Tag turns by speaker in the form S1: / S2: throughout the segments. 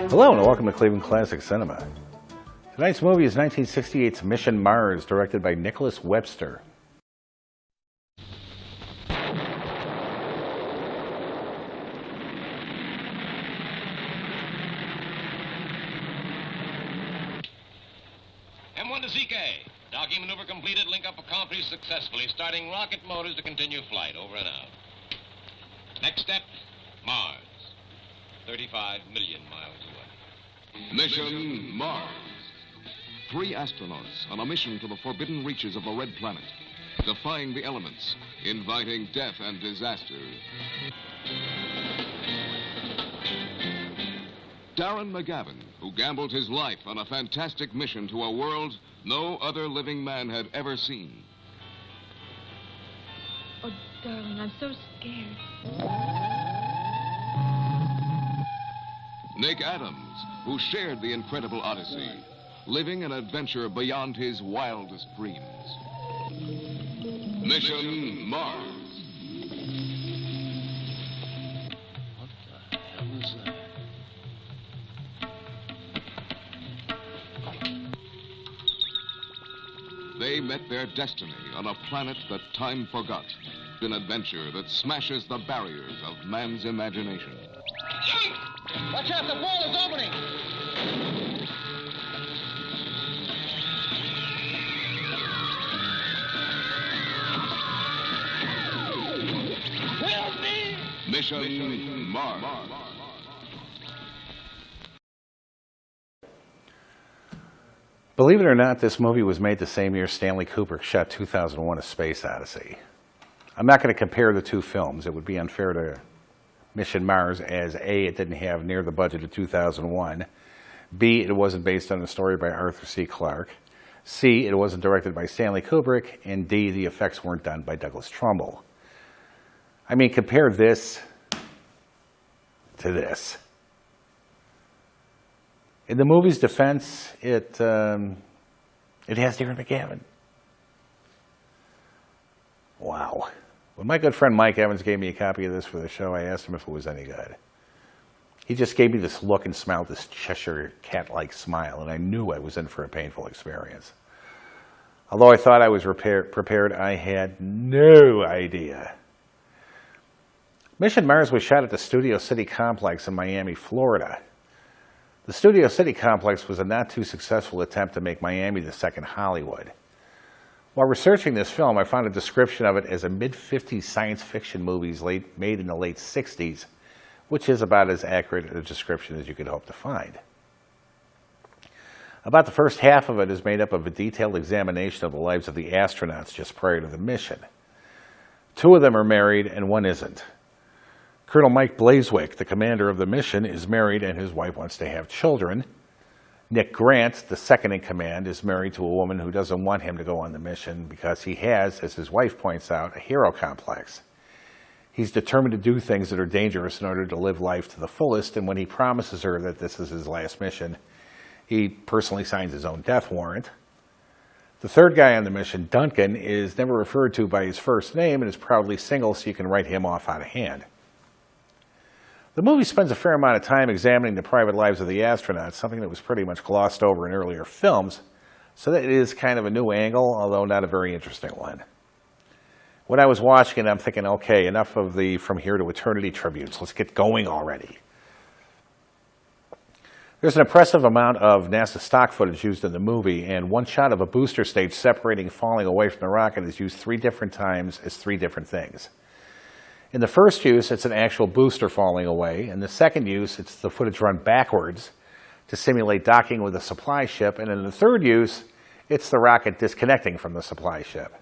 S1: Hello and welcome to Cleveland Classic Cinema. Tonight's movie is 1968's Mission Mars, directed by Nicholas Webster.
S2: M1 to CK. Docking maneuver completed. Link up accomplished successfully. Starting rocket motors to continue flight. Over and out. Next step, Mars. 35 million miles away.
S3: Mission Mars. 3 astronauts on a mission to the forbidden reaches of the Red Planet, defying the elements, inviting death and disaster. Darren McGavin, who gambled his life on a fantastic mission to a world no other living man had ever seen.
S4: Oh, darling, I'm so scared.
S3: Nick Adams, who shared the incredible odyssey, living an adventure beyond his wildest dreams. Mission Mars.
S5: What the hell is that?
S3: They met their destiny on a planet that time forgot. An adventure that smashes the barriers of man's imagination.
S6: Watch out, the ball is opening! Help me!
S3: Mission Mars.
S1: Believe it or not, this movie was made the same year Stanley Kubrick shot 2001: A Space Odyssey. I'm not going to compare the two films. It would be unfair to Mission Mars, as A, it didn't have near the budget of 2001, B, it wasn't based on a story by Arthur C. Clarke, C, it wasn't directed by Stanley Kubrick, and D, the effects weren't done by Douglas Trumbull. I mean, compare this to this. In the movie's defense, it has Darren McGavin. Wow. When my good friend Mike Evans gave me a copy of this for the show, I asked him if it was any good. He just gave me this look and smiled this Cheshire cat-like smile, and I knew I was in for a painful experience. Although I thought I was prepared, I had no idea. Mission Mars was shot at the Studio City Complex in Miami, Florida. The Studio City Complex was a not-too-successful attempt to make Miami the second Hollywood. While researching this film, I found a description of it as a mid-50s science fiction movie made in the late 60s, which is about as accurate a description as you could hope to find. About the first half of it is made up of a detailed examination of the lives of the astronauts just prior to the mission. 2 of them are married and 1 isn't. Colonel Mike Blazewick, the commander of the mission, is married and his wife wants to have children. Nick Grant, the second in command, is married to a woman who doesn't want him to go on the mission because he has, as his wife points out, a hero complex. He's determined to do things that are dangerous in order to live life to the fullest, and when he promises her that this is his last mission, he personally signs his own death warrant. The third guy on the mission, Duncan, is never referred to by his first name and is proudly single, so you can write him off out of hand. The movie spends a fair amount of time examining the private lives of the astronauts, something that was pretty much glossed over in earlier films, so that it is kind of a new angle, although not a very interesting one. When I was watching it, I'm thinking, okay, enough of the From Here to Eternity tributes. Let's get going already. There's an impressive amount of NASA stock footage used in the movie, and one shot of a booster stage separating falling away from the rocket is used 3 different times as 3 different things. In the first use, it's an actual booster falling away. In the second use, it's the footage run backwards to simulate docking with a supply ship. And in the third use, it's the rocket disconnecting from the supply ship.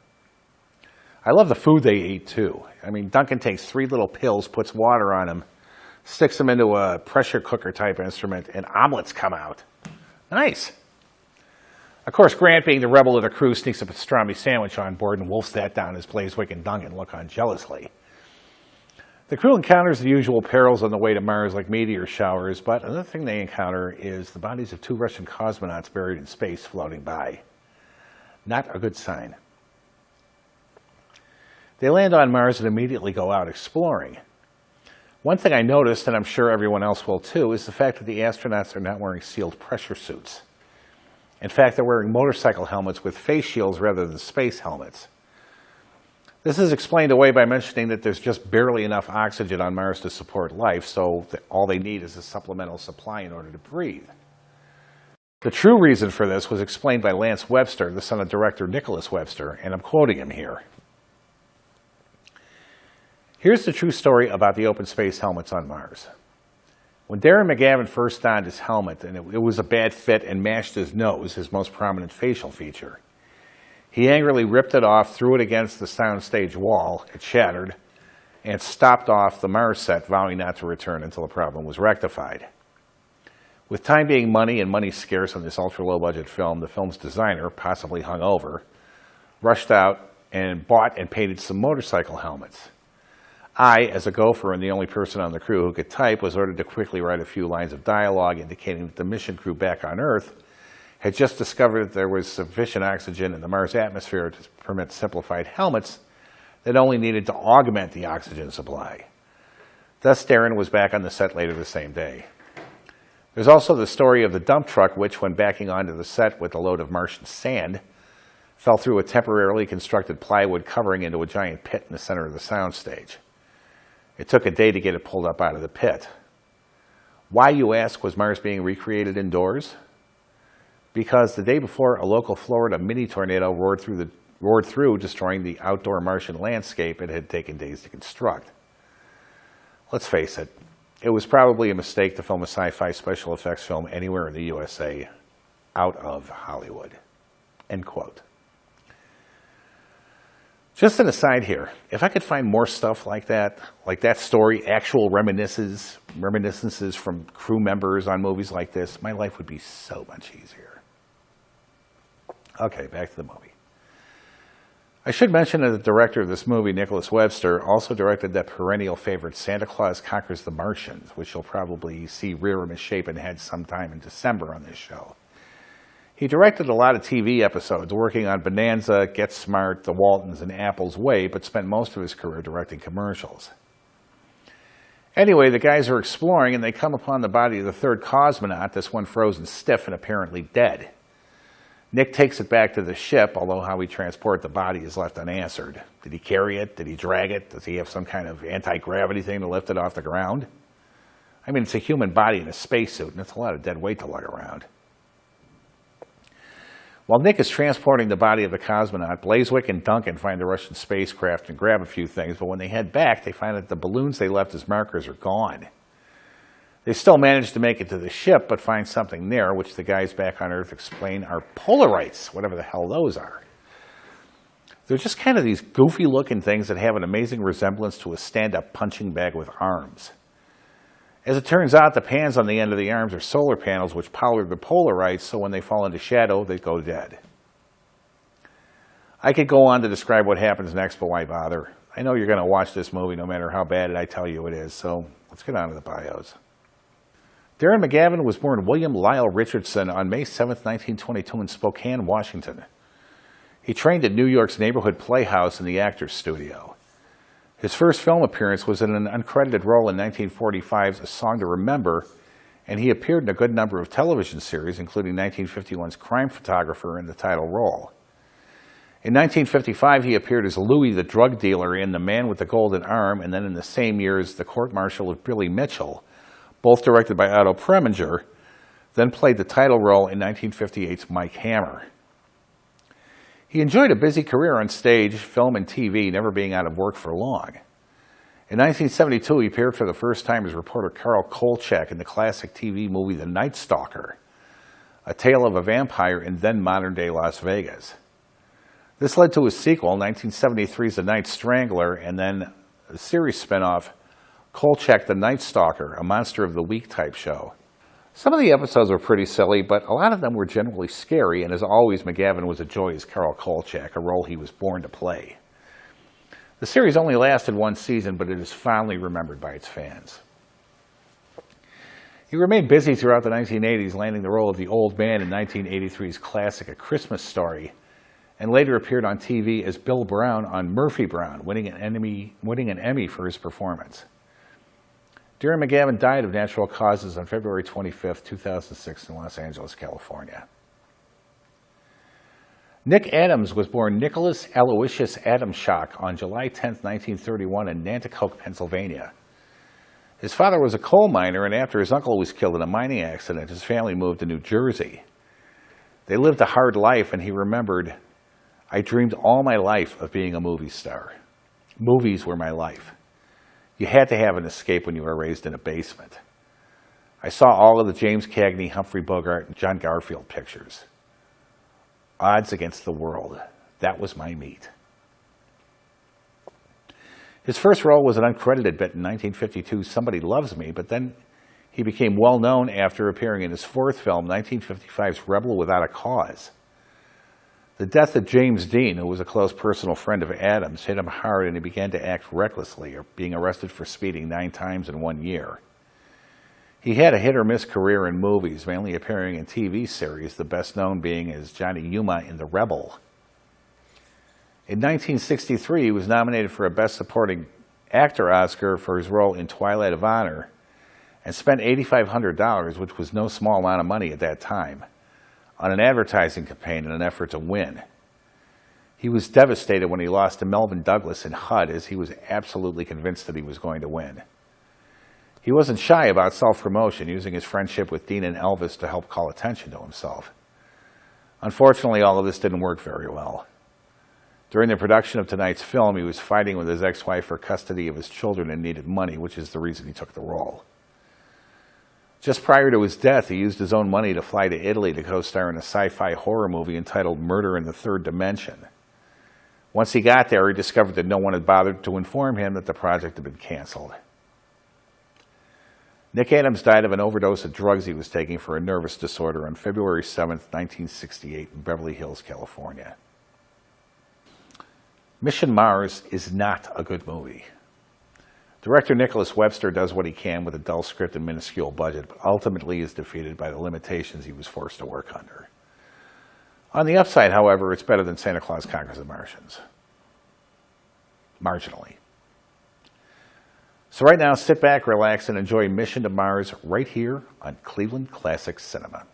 S1: I love the food they eat, too. I mean, Duncan takes 3 little pills, puts water on them, sticks them into a pressure cooker type instrument, and omelets come out. Nice. Of course, Grant, being the rebel of the crew, sneaks a pastrami sandwich on board and wolfs that down as Blazewick and Duncan look on jealously. The crew encounters the usual perils on the way to Mars, like meteor showers, but another thing they encounter is the bodies of 2 Russian cosmonauts buried in space floating by. Not a good sign. They land on Mars and immediately go out exploring. One thing I noticed, and I'm sure everyone else will too, is the fact that the astronauts are not wearing sealed pressure suits. In fact, they're wearing motorcycle helmets with face shields rather than space helmets. This is explained away by mentioning that there's just barely enough oxygen on Mars to support life, so all they need is a supplemental supply in order to breathe. The true reason for this was explained by Lance Webster, the son of director Nicholas Webster, and I'm quoting him here. Here's the true story about the open space helmets on Mars. When Darren McGavin first donned his helmet, and it was a bad fit and mashed his nose, his most prominent facial feature, he angrily ripped it off, threw it against the soundstage wall, it shattered, and stopped off the Mars set, vowing not to return until the problem was rectified. With time being money and money scarce on this ultra-low-budget film, the film's designer, possibly hungover, rushed out and bought and painted some motorcycle helmets. I, as a gopher and the only person on the crew who could type, was ordered to quickly write a few lines of dialogue indicating that the mission crew back on Earth had just discovered that there was sufficient oxygen in the Mars atmosphere to permit simplified helmets that only needed to augment the oxygen supply. Thus, Darren was back on the set later the same day. There's also the story of the dump truck which, when backing onto the set with a load of Martian sand, fell through a temporarily constructed plywood covering into a giant pit in the center of the soundstage. It took a day to get it pulled up out of the pit. Why, you ask, was Mars being recreated indoors? Because the day before, a local Florida mini-tornado roared through, destroying the outdoor Martian landscape it had taken days to construct. Let's face it, it was probably a mistake to film a sci-fi special effects film anywhere in the USA out of Hollywood. End quote. Just an aside here, if I could find more stuff like that story, actual reminiscences from crew members on movies like this, my life would be so much easier. Okay, back to the movie. I should mention that the director of this movie, Nicholas Webster, also directed that perennial favorite Santa Claus Conquers the Martians, which you'll probably see rear and misshapen head sometime in December on this show. He directed a lot of TV episodes, working on Bonanza, Get Smart, The Waltons, and Apple's Way, but spent most of his career directing commercials. Anyway, the guys are exploring, and they come upon the body of the 3rd cosmonaut, this one frozen stiff and apparently dead. Nick takes it back to the ship, although how he transported the body is left unanswered. Did he carry it? Did he drag it? Does he have some kind of anti-gravity thing to lift it off the ground? I mean, it's a human body in a spacesuit, and it's a lot of dead weight to lug around. While Nick is transporting the body of the cosmonaut, Blazewick and Duncan find the Russian spacecraft and grab a few things, but when they head back, they find that the balloons they left as markers are gone. They still manage to make it to the ship, but find something there, which the guys back on Earth explain are Polarites, whatever the hell those are. They're just kind of these goofy-looking things that have an amazing resemblance to a stand-up punching bag with arms. As it turns out, the pans on the end of the arms are solar panels which power the Polarites, so when they fall into shadow, they go dead. I could go on to describe what happens next, but why bother? I know you're going to watch this movie no matter how bad I tell you it is, so let's get on to the bios. Darren McGavin was born William Lyle Richardson on May 7, 1922 in Spokane, Washington. He trained at New York's Neighborhood Playhouse in the Actors Studio. His first film appearance was in an uncredited role in 1945's A Song to Remember, and he appeared in a good number of television series, including 1951's Crime Photographer in the title role. In 1955, he appeared as Louis the drug dealer in The Man with the Golden Arm, and then in the same year as The Court Martial of Billy Mitchell, both directed by Otto Preminger, then played the title role in 1958's Mike Hammer. He enjoyed a busy career on stage, film, and TV, never being out of work for long. In 1972, he appeared for the first time as reporter Carl Kolchak in the classic TV movie The Night Stalker, a tale of a vampire in then modern-day Las Vegas. This led to a sequel, 1973's The Night Strangler, and then a series spinoff, Kolchak the Night Stalker, a Monster of the Week type show. Some of the episodes were pretty silly, but a lot of them were generally scary, and as always, McGavin was a joy as Carl Kolchak, a role he was born to play. The series only lasted one season, but it is fondly remembered by its fans. He remained busy throughout the 1980s, landing the role of the old man in 1983's classic A Christmas Story, and later appeared on TV as Bill Brown on Murphy Brown, winning an Emmy for his performance. Darren McGavin died of natural causes on February 25, 2006 in Los Angeles, California. Nick Adams was born Nicholas Aloysius Adamschak on July 10, 1931 in Nanticoke, Pennsylvania. His father was a coal miner, and after his uncle was killed in a mining accident, his family moved to New Jersey. They lived a hard life, and he remembered, "I dreamed all my life of being a movie star. Movies were my life. You had to have an escape when you were raised in a basement. I saw all of the James Cagney, Humphrey Bogart, and John Garfield pictures. Odds against the world. That was my meat." His first role was an uncredited bit in 1952's Somebody Loves Me, but then he became well known after appearing in his fourth film, 1955's Rebel Without a Cause. The death of James Dean, who was a close personal friend of Adams, hit him hard, and he began to act recklessly, being arrested for speeding 9 times in 1 year. He had a hit-or-miss career in movies, mainly appearing in TV series, the best known being as Johnny Yuma in The Rebel. In 1963, he was nominated for a Best Supporting Actor Oscar for his role in Twilight of Honor, and spent $8,500, which was no small amount of money at that time, on an advertising campaign in an effort to win. He was devastated when he lost to Melvin Douglas in HUD, as he was absolutely convinced that he was going to win. He wasn't shy about self-promotion, using his friendship with Dean and Elvis to help call attention to himself. Unfortunately, all of this didn't work very well. During the production of tonight's film, he was fighting with his ex-wife for custody of his children and needed money, which is the reason he took the role. Just prior to his death, he used his own money to fly to Italy to co-star in a sci-fi horror movie entitled Murder in the Third Dimension. Once he got there, he discovered that no one had bothered to inform him that the project had been canceled. Nick Adams died of an overdose of drugs he was taking for a nervous disorder on February 7, 1968 in Beverly Hills, California. Mission Mars is not a good movie. Director Nicholas Webster does what he can with a dull script and minuscule budget, but ultimately is defeated by the limitations he was forced to work under. On the upside, however, it's better than Santa Claus Conquers the Martians. Marginally. So right now, sit back, relax, and enjoy Mission to Mars right here on Cleveland Classic Cinema.